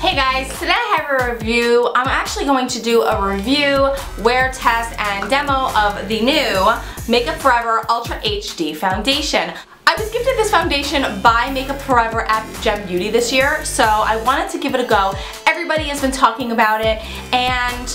Hey guys, today I have a review. I'm actually going to do a review, wear test, and demo of the new Makeup Forever Ultra HD foundation. I was gifted this foundation by Makeup Forever at Gem Beauty this year, so I wanted to give it a go. Everybody has been talking about it, and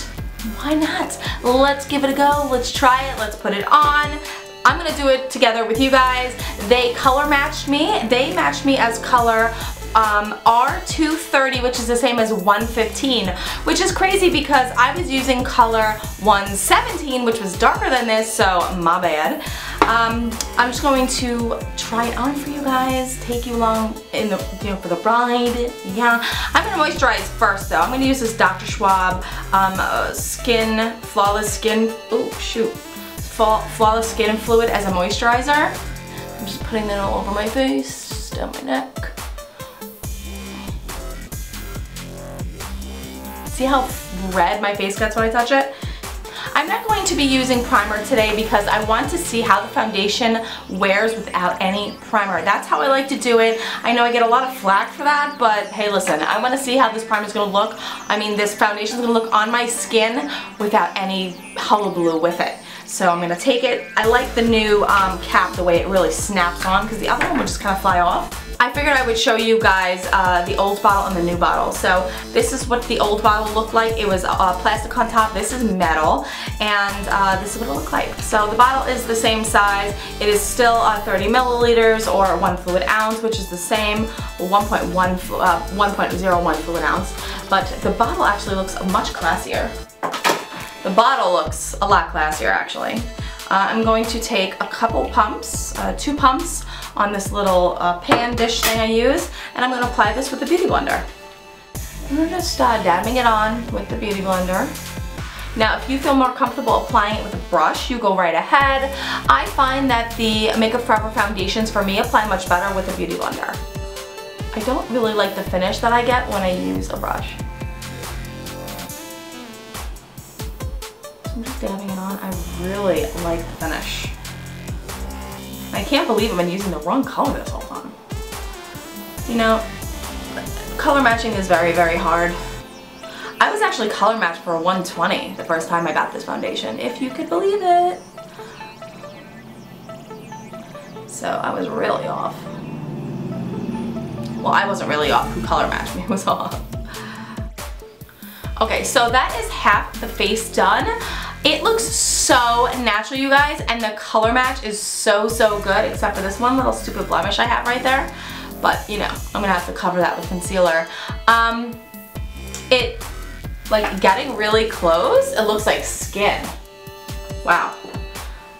why not? Let's give it a go, let's try it, let's put it on. I'm gonna do it together with you guys. They color matched me. They matched me as color R230, which is the same as 115, which is crazy because I was using color 117, which was darker than this, so my bad. I'm just going to try it on for you guys, take you along in the, for the ride. Yeah, I'm gonna moisturize first though. I'm gonna use this Dr. Schwab Flawless Skin, Flawless Skin Fluid as a moisturizer. I'm just putting that all over my face, down my neck. See how red my face gets when I touch it? I'm not going to be using primer today because I want to see how the foundation wears without any primer. That's how I like to do it. I know I get a lot of flack for that, but hey listen, I want to see how this primer is going to look. I mean, this foundation is going to look on my skin without any hullabaloo with it. So I'm going to take it. I like the new cap, the way it really snaps on, because the other one would just kind of fly off. I figured I would show you guys the old bottle and the new bottle. So this is what the old bottle looked like. It was plastic on top, this is metal, and this is what it looked like. So the bottle is the same size. It is still 30 milliliters or 1 fluid ounce, which is the same, 1.01 fluid ounce. But the bottle actually looks much classier. The bottle looks a lot classier actually. I'm going to take a couple pumps, 2 pumps on this little pan dish thing I use, and I'm going to apply this with the Beauty Blender. I'm just dabbing it on with the Beauty Blender. Now if you feel more comfortable applying it with a brush, you go right ahead. I find that the Makeup Forever foundations for me apply much better with a Beauty Blender. I don't really like the finish that I get when I use a brush. I'm just dabbing it on. I really like the finish. I can't believe I've been using the wrong color this whole time. You know, color matching is very, very hard. I was actually color matched for a 120 the first time I got this foundation, if you could believe it. So I was really off. Well, I wasn't really off. Who color matched me was off. Okay, so that is half the face done. It looks so natural, you guys, and the color match is so, so good, except for this one little stupid blemish I have right there. But, you know, I'm gonna have to cover that with concealer. Like, getting really close, it looks like skin. Wow.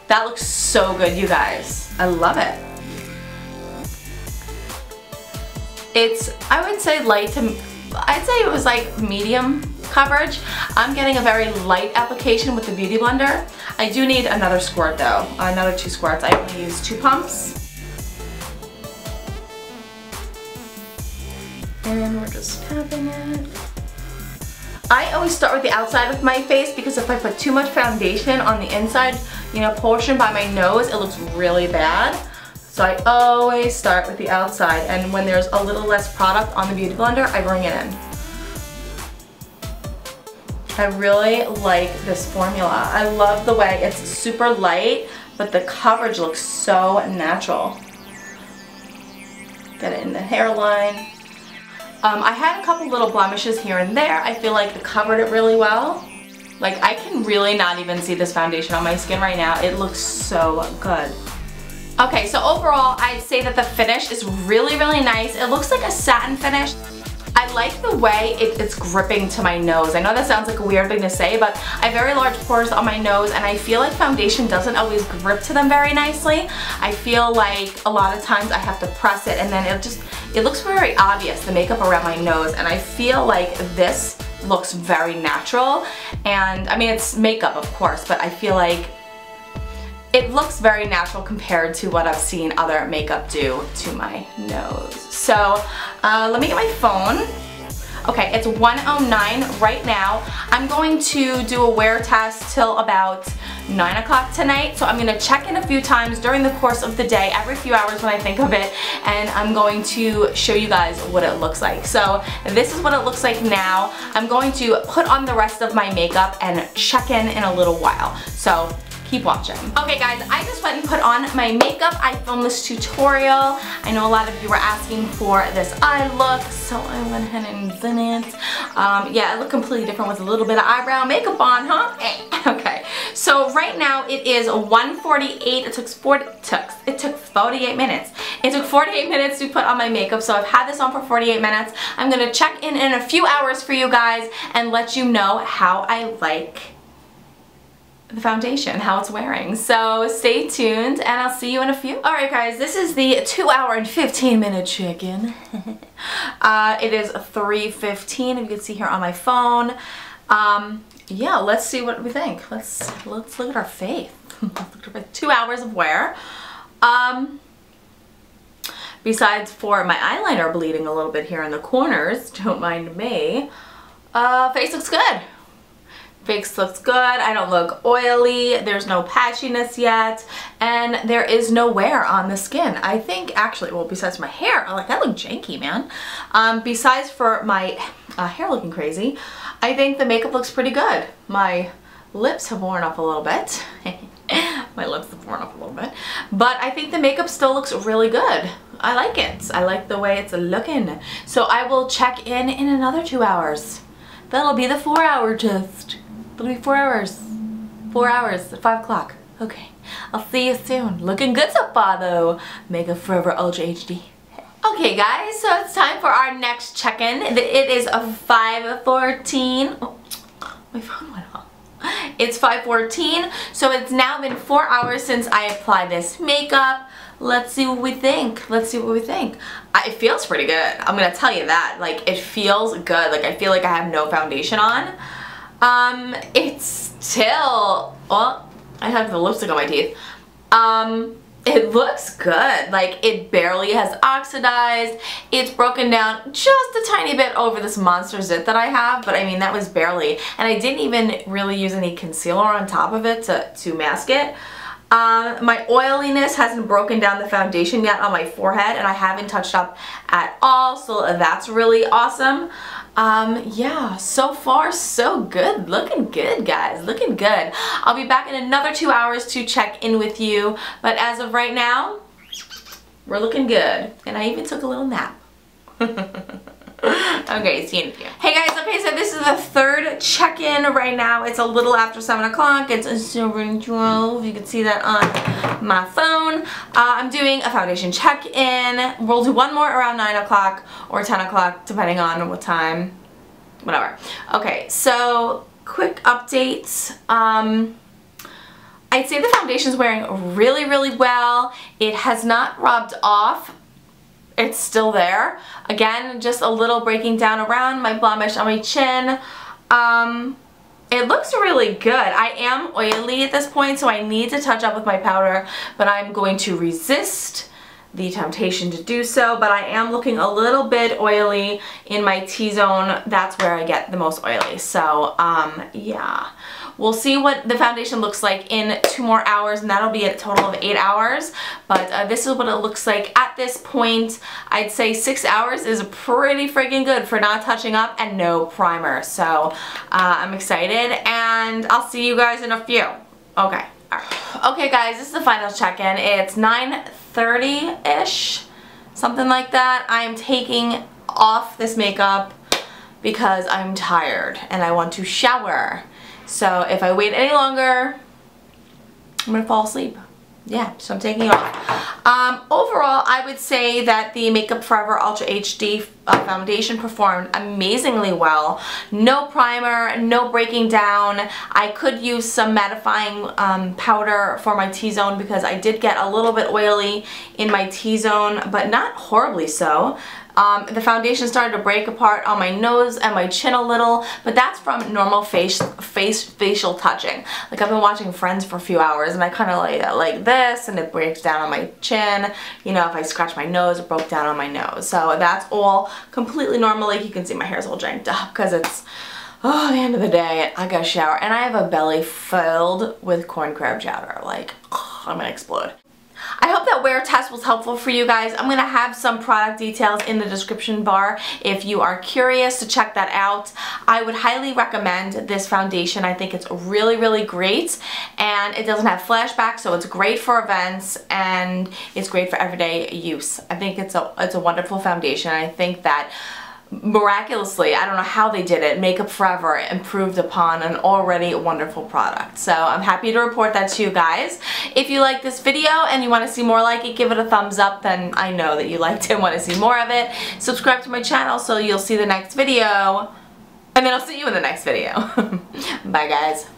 That looks so good, you guys. I love it. It's, I would say light to, I'd say it was like medium coverage. I'm getting a very light application with the Beauty Blender. I do need another squirt though, another 2 squirts. I only use 2 pumps. And we're just tapping it. I always start with the outside of my face because if I put too much foundation on the inside, portion by my nose, it looks really bad. So I always start with the outside, and when there's a little less product on the Beauty Blender, I bring it in. I really like this formula. I love the way it's super light, but the coverage looks so natural. Get it in the hairline. I had a couple little blemishes here and there. I feel like it covered it really well. Like, I can really not even see this foundation on my skin right now. It looks so good. Okay, so overall, I'd say that the finish is really, really nice. It looks like a satin finish. I like the way it's gripping to my nose. I know that sounds like a weird thing to say, but I have very large pores on my nose, and I feel like foundation doesn't always grip to them very nicely. I feel like a lot of times I have to press it, and then it looks very obvious, the makeup around my nose, and I feel like this looks very natural. And I mean, it's makeup of course, but I feel like it looks very natural compared to what I've seen other makeup do to my nose. So let me get my phone. Okay, it's 1:09 right now. I'm going to do a wear test till about 9 o'clock tonight. So I'm going to check in a few times during the course of the day, every few hours when I think of it, and I'm going to show you guys what it looks like. So this is what it looks like now. I'm going to put on the rest of my makeup and check in a little while. So keep watching. Okay guys, I just went and put on my makeup. I filmed this tutorial. I know a lot of you were asking for this eye look, so I went ahead and did it. Yeah, it looked completely different with a little bit of eyebrow makeup on, huh? Okay, so right now it is 1:48. It took 48 minutes. It took 48 minutes to put on my makeup, so I've had this on for 48 minutes. I'm gonna check in a few hours for you guys and let you know how I like the foundation, how it's wearing. So stay tuned and I'll see you in a few. Alright guys, this is the 2-hour and 15-minute check-in. It is 3:15, if you can see here on my phone. Yeah, let's see what we think. Let's look at our face. 2 hours of wear. Besides for my eyeliner bleeding a little bit here in the corners, don't mind me, face looks good. Face looks good. I don't look oily. There's no patchiness yet, and there is no wear on the skin. I think actually, well, besides my hair, like I look janky, man. Besides for my hair looking crazy, I think the makeup looks pretty good. My lips have worn off a little bit. My lips have worn off a little bit, but I think the makeup still looks really good. I like it. I like the way it's looking. So I will check in another 2 hours. That'll be the 4-hour test. It'll be 4 hours. 4 hours at 5 o'clock. Okay. I'll see you soon. Looking good so far though. Makeup Forever Ultra HD. Okay guys, so it's time for our next check-in. It is a 5:14. Oh, my phone went off. It's 5:14, so it's now been 4 hours since I applied this makeup. Let's see what we think. Let's see what we think. It feels pretty good. I'm gonna tell you that. Like, it feels good. Like, I feel like I have no foundation on. It's still, well, I have the lipstick on my teeth. It looks good. Like, it barely has oxidized. It's broken down just a tiny bit over this monster zit that I have, but I mean, that was barely. And I didn't even really use any concealer on top of it to mask it. My oiliness hasn't broken down the foundation yet on my forehead, and I haven't touched up at all, so that's really awesome. Yeah, so far so good. Looking good, guys. Looking good. I'll be back in another 2 hours to check in with you, but as of right now, we're looking good. And I even took a little nap. Okay, see you in a few. Hey guys, okay, so this is the third check-in right now. It's a little after 7 o'clock. It's 7:12. You can see that on my phone. I'm doing a foundation check-in. We'll do one more around 9 o'clock or 10 o'clock, depending on what time, whatever. Okay, so quick updates. I'd say the foundation's wearing really, really well. It has not rubbed off. It's still there. Again, just a little breaking down around my blemish on my chin. It looks really good. I am oily at this point, so I need to touch up with my powder, but I'm going to resist the temptation to do so. But I am looking a little bit oily in my T-zone. That's where I get the most oily. So, yeah. We'll see what the foundation looks like in 2 more hours, and that'll be a total of 8 hours. But this is what it looks like at this point. I'd say 6 hours is pretty freaking good for not touching up and no primer. So I'm excited, and I'll see you guys in a few. Okay. All right. Okay, guys, this is the final check-in. It's 9:30-ish, something like that. I'm taking off this makeup because I'm tired and I want to shower. So if I wait any longer, I'm gonna fall asleep. Yeah, so I'm taking it off. Overall, I would say that the Makeup Forever Ultra HD foundation performed amazingly well. No primer, no breaking down. I could use some mattifying powder for my T-zone because I did get a little bit oily in my T-zone, but not horribly so. The foundation started to break apart on my nose and my chin a little, but that's from normal facial touching. Like, I've been watching Friends for a few hours and I kind of like this, and it breaks down on my chin. You know, if I scratch my nose, it broke down on my nose. So that's all completely normal. Like, you can see my hair's all janked up because it's Oh, the end of the day, I gotta shower, and I have a belly filled with corn crab chowder. Like, I'm gonna explode. I hope that wear test was helpful for you guys. I'm going to have some product details in the description bar if you are curious to check that out. I would highly recommend this foundation. I think it's really, really great, and it doesn't have flashbacks, so it's great for events and it's great for everyday use. I think it's a wonderful foundation. I think that miraculously, I don't know how they did it, Makeup Forever improved upon an already wonderful product. So I'm happy to report that to you guys. If you like this video and you want to see more like it, give it a thumbs up, then I know that you liked it and want to see more of it. Subscribe to my channel so you'll see the next video, and then I'll see you in the next video. Bye guys.